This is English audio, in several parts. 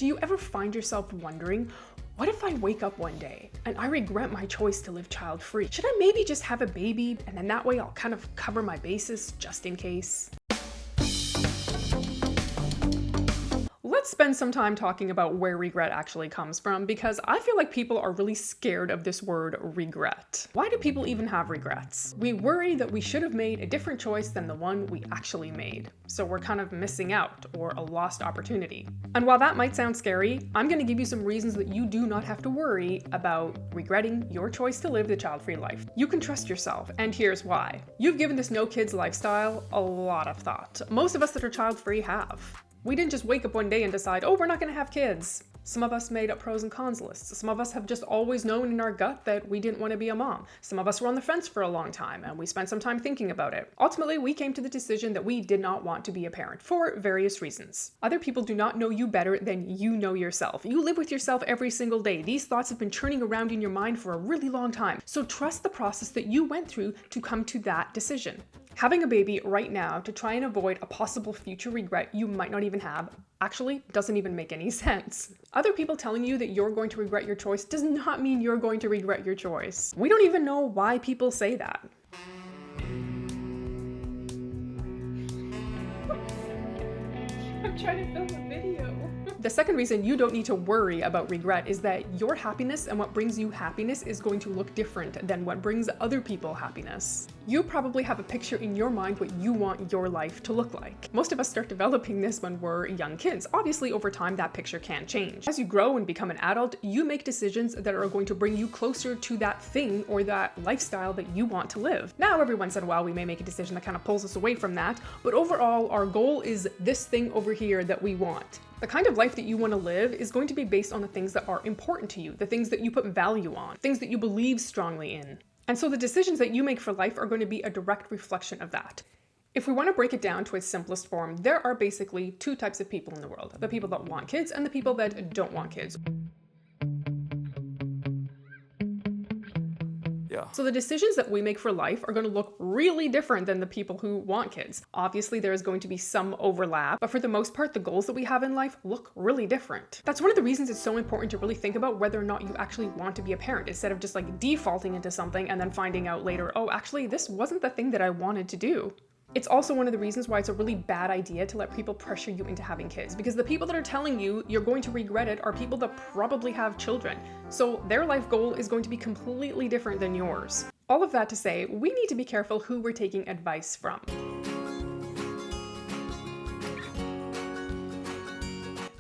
Do you ever find yourself wondering, what if I wake up one day and I regret my choice to live child-free? Should I maybe just have a baby and then that way I'll kind of cover my bases just in case? Let's spend some time talking about where regret actually comes from, because I feel like people are really scared of this word regret. Why do people even have regrets? We worry that we should have made a different choice than the one we actually made. So we're kind of missing out, or a lost opportunity. And while that might sound scary, I'm going to give you some reasons that you do not have to worry about regretting your choice to live the child-free life. You can trust yourself, and here's why. You've given this no kids lifestyle a lot of thought. Most of us that are child-free have. We didn't just wake up one day and decide, oh, we're not going to have kids. Some of us made up pros and cons lists. Some of us have just always known in our gut that we didn't want to be a mom. Some of us were on the fence for a long time and we spent some time thinking about it. Ultimately, we came to the decision that we did not want to be a parent for various reasons. Other people do not know you better than you know yourself. You live with yourself every single day. These thoughts have been churning around in your mind for a really long time. So trust the process that you went through to come to that decision. Having a baby right now to try and avoid a possible future regret you might not even have actually doesn't even make any sense. Other people telling you that you're going to regret your choice does not mean you're going to regret your choice. We don't even know why people say that. I'm trying to film a video. The second reason you don't need to worry about regret is that your happiness and what brings you happiness is going to look different than what brings other people happiness. You probably have a picture in your mind what you want your life to look like. Most of us start developing this when we're young kids. Obviously, over time, that picture can change. As you grow and become an adult, you make decisions that are going to bring you closer to that thing or that lifestyle that you want to live. Now, every once in a while, we may make a decision that kind of pulls us away from that, but overall, our goal is this thing over here that we want. The kind of life that you want to live is going to be based on the things that are important to you, the things that you put value on, things that you believe strongly in. And so the decisions that you make for life are going to be a direct reflection of that. If we want to break it down to its simplest form, there are basically two types of people in the world: the people that want kids and the people that don't want kids. So the decisions that we make for life are going to look really different than the people who want kids. Obviously, there is going to be some overlap, but for the most part, the goals that we have in life look really different. That's one of the reasons it's so important to really think about whether or not you actually want to be a parent, instead of just like defaulting into something and then finding out later, oh, actually, this wasn't the thing that I wanted to do. It's also one of the reasons why it's a really bad idea to let people pressure you into having kids, because the people that are telling you you're going to regret it are people that probably have children. So their life goal is going to be completely different than yours. All of that to say, we need to be careful who we're taking advice from.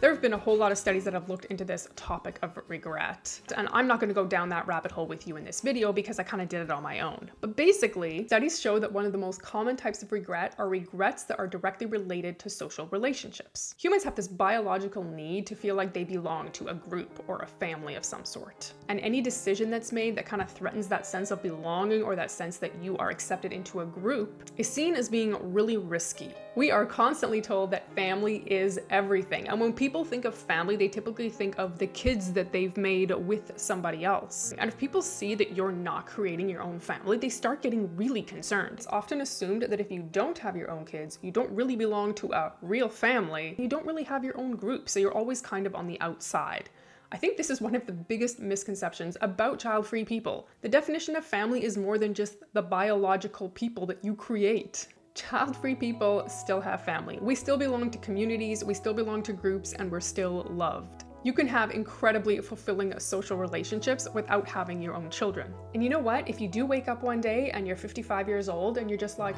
There have been a whole lot of studies that have looked into this topic of regret, and I'm not going to go down that rabbit hole with you in this video because I kind of did it on my own. But basically, studies show that one of the most common types of regret are regrets that are directly related to social relationships. Humans have this biological need to feel like they belong to a group or a family of some sort. And any decision that's made that kind of threatens that sense of belonging or that sense that you are accepted into a group is seen as being really risky. We are constantly told that family is everything. And when people think of family, they typically think of the kids that they've made with somebody else. And if people see that you're not creating your own family, they start getting really concerned. It's often assumed that if you don't have your own kids, you don't really belong to a real family. You don't really have your own group, so you're always kind of on the outside. I think this is one of the biggest misconceptions about child-free people. The definition of family is more than just the biological people that you create. Child-free people still have family. We still belong to communities, we still belong to groups, and we're still loved. You can have incredibly fulfilling social relationships without having your own children. And you know what? If you do wake up one day and you're 55 years old and you're just like,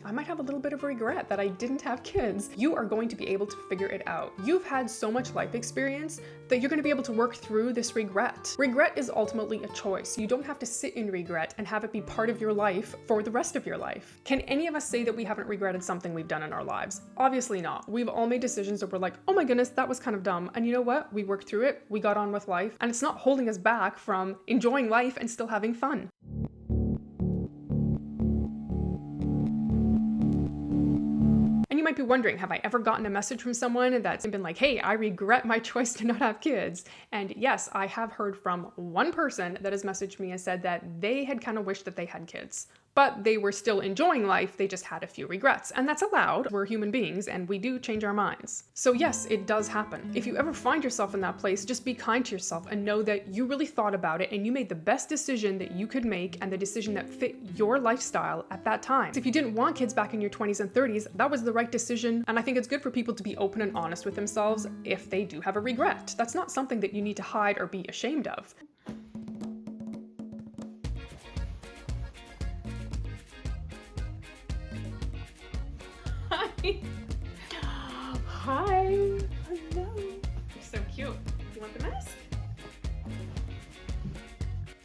I might have a little bit of regret that I didn't have kids, you are going to be able to figure it out. You've had so much life experience that you're going to be able to work through this regret. Regret is ultimately a choice. You don't have to sit in regret and have it be part of your life for the rest of your life. Can any of us say that we haven't regretted something we've done in our lives? Obviously not. We've all made decisions that we're like, oh my goodness, that was kind of dumb. And you know what? We worked through it, we got on with life, and it's not holding us back from enjoying life and still having fun. And you might be wondering, have I ever gotten a message from someone that's been like, hey, I regret my choice to not have kids? And yes, I have heard from one person that has messaged me and said that they had kind of wished that they had kids. but they were still enjoying life, they just had a few regrets. And that's allowed. We're human beings and we do change our minds. So yes, it does happen. If you ever find yourself in that place, just be kind to yourself and know that you really thought about it and you made the best decision that you could make and the decision that fit your lifestyle at that time. If you didn't want kids back in your 20s and 30s, that was the right decision. And I think it's good for people to be open and honest with themselves if they do have a regret. That's not something that you need to hide or be ashamed of. Hi. Hi. Hello. You're so cute. You want the mask?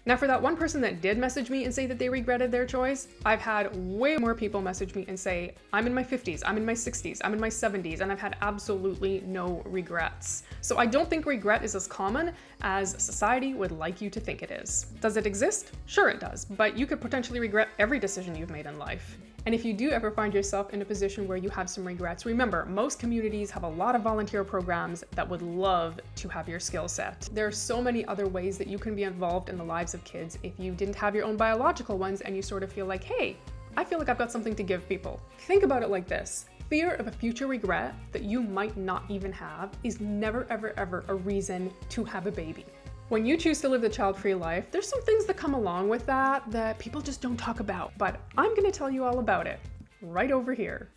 Now for that one person that did message me and say that they regretted their choice, I've had way more people message me and say, I'm in my 50s, I'm in my 60s, I'm in my 70s, and I've had absolutely no regrets. So I don't think regret is as common as society would like you to think it is. Does it exist? Sure it does, but you could potentially regret every decision you've made in life. And if you do ever find yourself in a position where you have some regrets, remember, most communities have a lot of volunteer programs that would love to have your skill set. There are so many other ways that you can be involved in the lives of kids if you didn't have your own biological ones and you sort of feel like, hey, I feel like I've got something to give people. Think about it like this. Fear of a future regret that you might not even have is never, ever, ever a reason to have a baby. When you choose to live the child-free life, there's some things that come along with that people just don't talk about. But I'm gonna tell you all about it right over here.